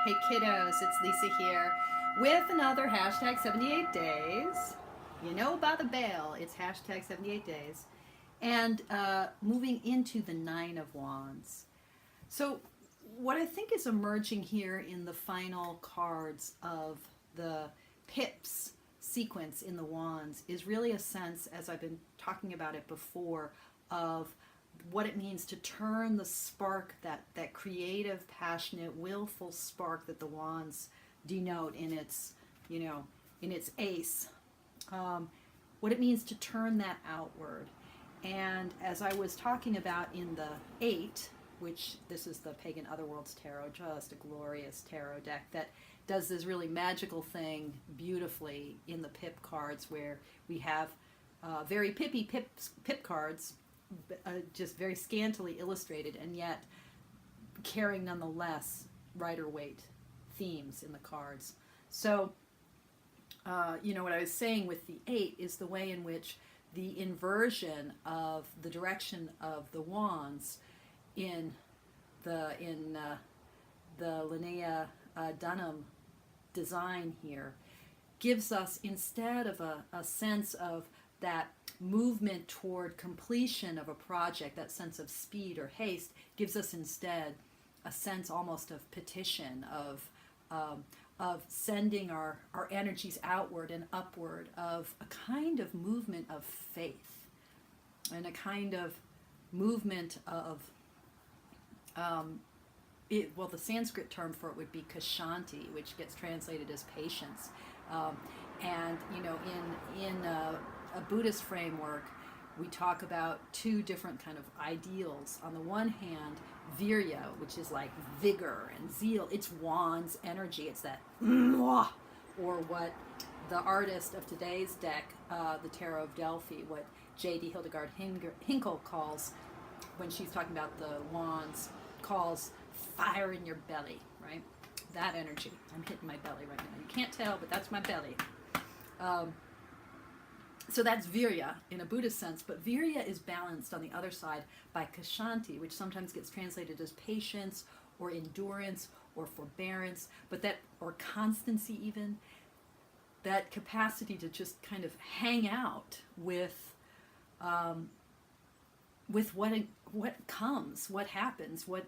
Hey kiddos, it's Lisa here with another hashtag 78 days. You know about the bell, it's hashtag 78 days. And moving into the Nine of Wands. So what I think is emerging here in the final cards of the pips sequence in the wands is really a sense, as I've been talking about it before, of what it means to turn the spark, that creative, passionate, willful spark that the wands denote in its, in its ace. What it means to turn that outward. And as I was talking about in the 8, which this is the Pagan Otherworlds Tarot, just a glorious tarot deck that does this really magical thing beautifully in the pip cards, where we have very pippy pip cards, just very scantily illustrated, and yet carrying nonetheless Rider-Waite themes in the cards. So, what I was saying with the 8 is the way in which the inversion of the direction of the wands in the Linnea Dunham design here gives us, instead of a sense of that movement toward completion of a project, that sense of speed or haste, gives us instead a sense almost of petition, of sending our energies outward and upward, of a kind of movement of faith and a kind of movement of the Sanskrit term for it would be kashanti, which gets translated as patience. And in a Buddhist framework, we talk about two different kind of ideals. On the one hand, virya, which is like vigor and zeal. It's wands energy. It's that mwah, or what the artist of today's deck, the Tarot of Delphi, what J.D. Hildegard Hinkle calls, when she's talking about the wands, calls fire in your belly, right? That energy. I'm hitting my belly right now. You can't tell, but that's my belly. So that's virya in a Buddhist sense, but virya is balanced on the other side by kashanti, which sometimes gets translated as patience or endurance or forbearance, or constancy even, that capacity to just kind of hang out with what comes, what happens, what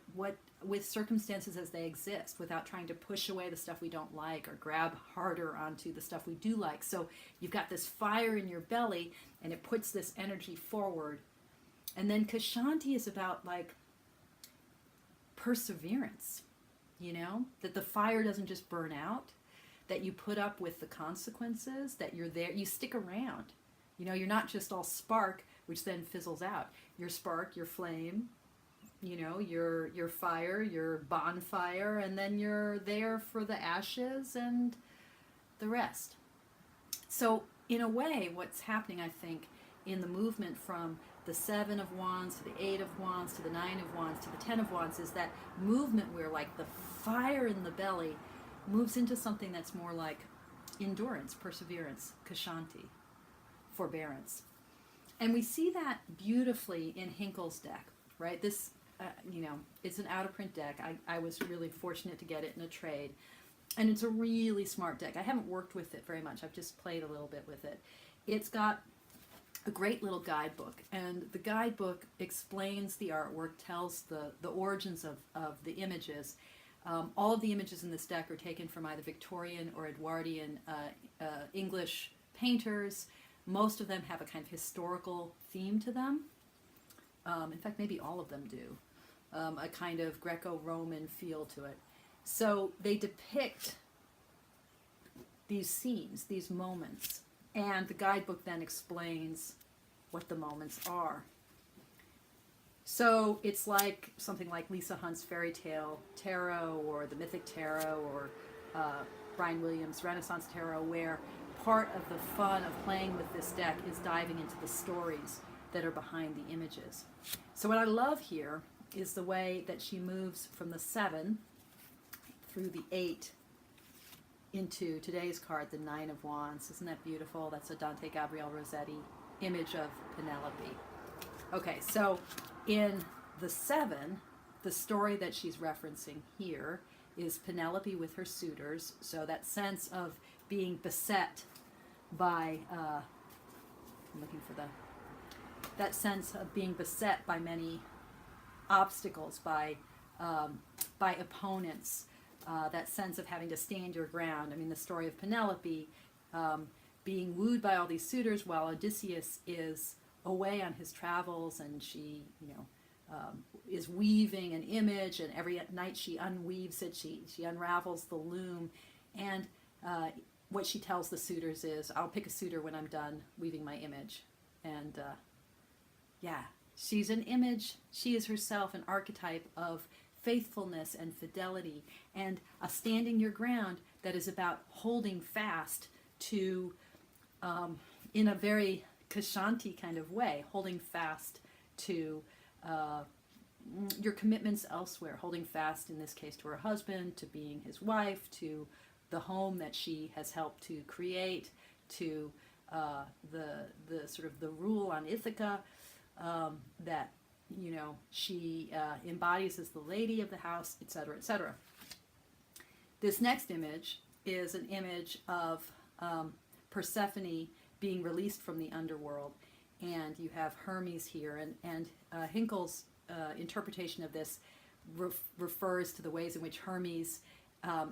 with circumstances as they exist, without trying to push away the stuff we don't like or grab harder onto the stuff we do like. So you've got this fire in your belly, and it puts this energy forward. And then kashanti is about like perseverance, that the fire doesn't just burn out, that you put up with the consequences, that you're there, you stick around. You're not just all spark, which then fizzles out. Your spark, your flame, your fire, your bonfire, and then you're there for the ashes and the rest. So in a way, what's happening, I think, in the movement from the 7 of Wands to the 8 of Wands to the 9 of Wands to the 10 of Wands is that movement where like the fire in the belly moves into something that's more like endurance, perseverance, kashanti, forbearance. And we see that beautifully in Hinkle's deck, right? This, it's an out-of-print deck. I was really fortunate to get it in a trade. And it's a really smart deck. I haven't worked with it very much. I've just played a little bit with it. It's got a great little guidebook. And the guidebook explains the artwork, tells the origins of the images. All of the images in this deck are taken from either Victorian or Edwardian English painters. Most of them have a kind of historical theme to them. In fact, maybe all of them do. A kind of Greco-Roman feel to it. So they depict these scenes, these moments, and the guidebook then explains what the moments are. So it's like something like Lisa Hunt's Fairy Tale Tarot, or the Mythic Tarot, or Brian Williams' Renaissance Tarot, where part of the fun of playing with this deck is diving into the stories that are behind the images. So what I love here is the way that she moves from the 7 through the 8 into today's card, the 9 of Wands. Isn't that beautiful? That's a Dante Gabriel Rossetti image of Penelope. Okay, so in the 7, the story that she's referencing here is Penelope with her suitors. So that sense of being beset by, I'm looking for that sense of being beset by many obstacles, by opponents, that sense of having to stand your ground. I mean, the story of Penelope being wooed by all these suitors while Odysseus is away on his travels, and she, is weaving an image, and every night she unweaves it, she unravels the loom, and what she tells the suitors is, I'll pick a suitor when I'm done weaving my image. And yeah, she's an image, she is herself an archetype of faithfulness and fidelity, and a standing your ground that is about holding fast to, in a very Kshanti kind of way, holding fast to your commitments elsewhere, holding fast in this case to her husband, to being his wife, to the home that she has helped to create, to the sort of the rule on Ithaca that she embodies as the lady of the house, etc., etc. This next image is an image of Persephone being released from the underworld, and you have Hermes here, and Hinckel's interpretation of this refers to the ways in which Hermes,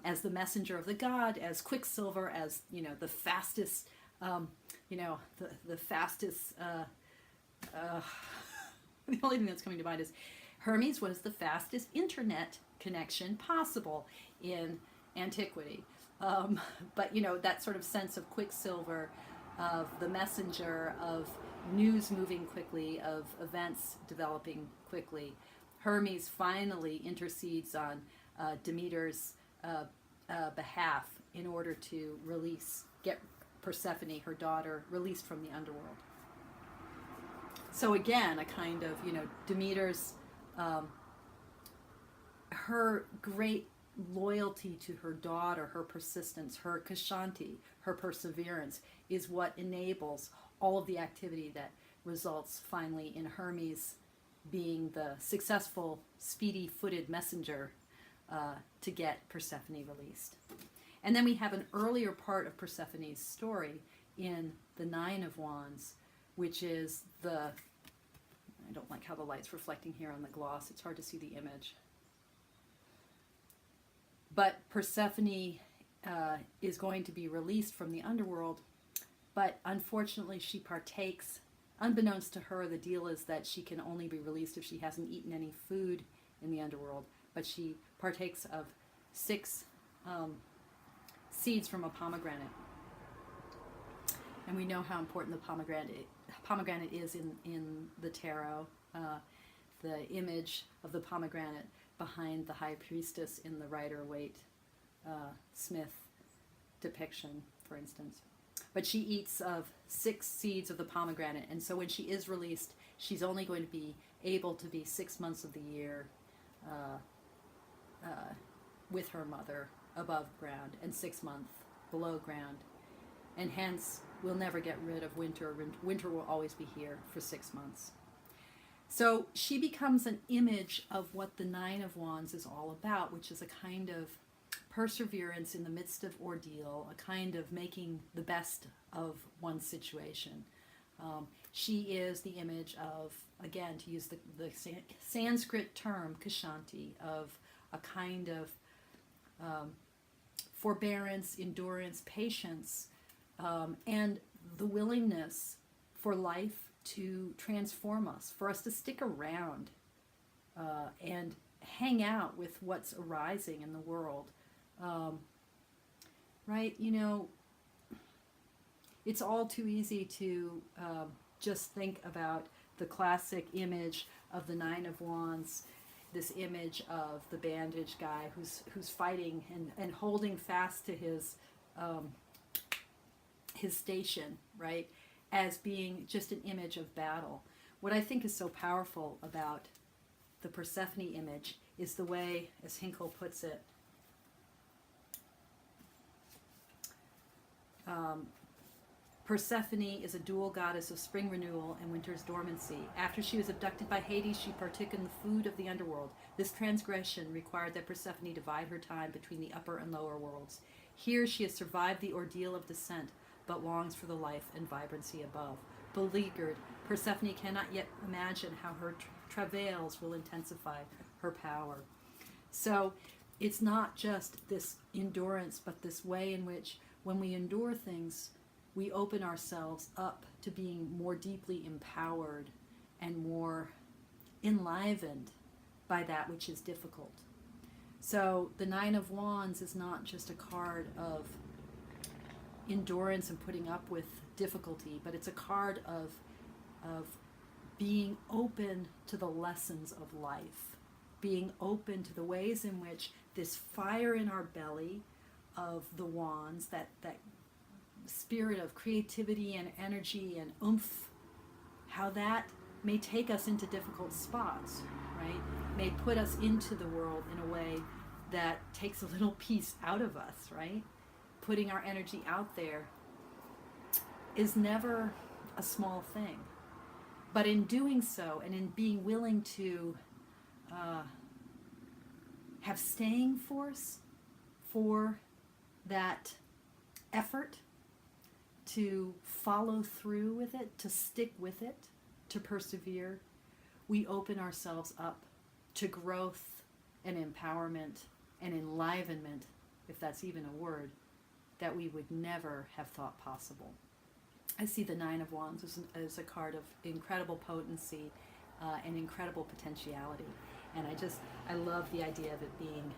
as the messenger of the god, as Quicksilver, as the fastest, the fastest. The only thing that's coming to mind is Hermes was the fastest internet connection possible in antiquity. But that sort of sense of Quicksilver, of the messenger, of news moving quickly, of events developing quickly. Hermes finally intercedes on Demeter's behalf in order to get Persephone, her daughter, released from the underworld. So again, a kind of, Demeter's, her great loyalty to her daughter, her persistence, her Kshanti, her perseverance, is what enables all of the activity that results finally in Hermes being the successful, speedy-footed messenger to get Persephone released. And then we have an earlier part of Persephone's story in the Nine of Wands, which is I don't like how the light's reflecting here on the gloss. It's hard to see the image. But Persephone is going to be released from the underworld, but unfortunately she partakes. Unbeknownst to her, the deal is that she can only be released if she hasn't eaten any food in the underworld, but she partakes of 6 seeds from a pomegranate. And we know how important the pomegranate is in the tarot. The image of the pomegranate behind the high priestess in the Rider-Waite Smith depiction, for instance. But she eats of 6 seeds of the pomegranate, and so when she is released, she's only going to be able to be 6 months of the year with her mother above ground, and 6 months below ground. And hence, we'll never get rid of winter. Winter will always be here for 6 months. So she becomes an image of what the Nine of Wands is all about, which is a kind of perseverance in the midst of ordeal, a kind of making the best of one's situation. She is the image of, again, to use the Sanskrit term, Kshanti, of a kind of forbearance, endurance, patience, and the willingness for life to transform us, for us to stick around and hang out with what's arising in the world. Right? It's all too easy to just think about the classic image of the Nine of Wands, this image of the bandage guy who's fighting and holding fast to his station, right, as being just an image of battle. What I think is so powerful about the Persephone image is the way, as Hinckel puts it, Persephone is a dual goddess of spring renewal and winter's dormancy. After she was abducted by Hades, she partook in the food of the underworld. This transgression required that Persephone divide her time between the upper and lower worlds. Here she has survived the ordeal of descent, but longs for the life and vibrancy above. Beleaguered, Persephone cannot yet imagine how her travails will intensify her power. So it's not just this endurance, but this way in which when we endure things, we open ourselves up to being more deeply empowered and more enlivened by that which is difficult. So the Nine of Wands is not just a card of endurance and putting up with difficulty, but it's a card of being open to the lessons of life, being open to the ways in which this fire in our belly of the wands, that spirit of creativity and energy and oomph, how that may take us into difficult spots, right? May put us into the world in a way that takes a little piece out of us, right? Putting our energy out there is never a small thing. But in doing so, and in being willing to have staying force for that effort, to follow through with it, to stick with it, to persevere, we open ourselves up to growth and empowerment and enlivenment, if that's even a word, that we would never have thought possible. I see the Nine of Wands as a card of incredible potency and incredible potentiality. And I love the idea of it being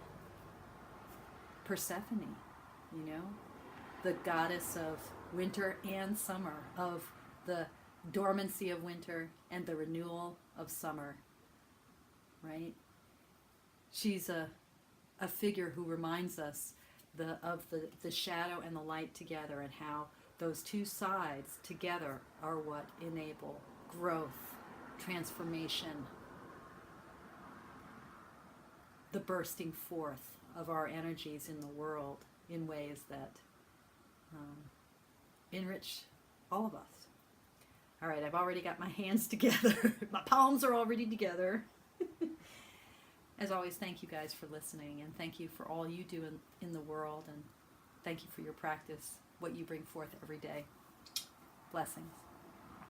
Persephone, you know, the goddess of winter and summer, of the dormancy of winter and the renewal of summer, right? She's a figure who reminds us of the shadow and the light together, and how those two sides together are what enable growth, transformation, the bursting forth of our energies in the world in ways that enrich all of us. All right, I've already got my hands together. My palms are already together. As always, thank you guys for listening, and thank you for all you do in the world, and thank you for your practice, what you bring forth every day. Blessings.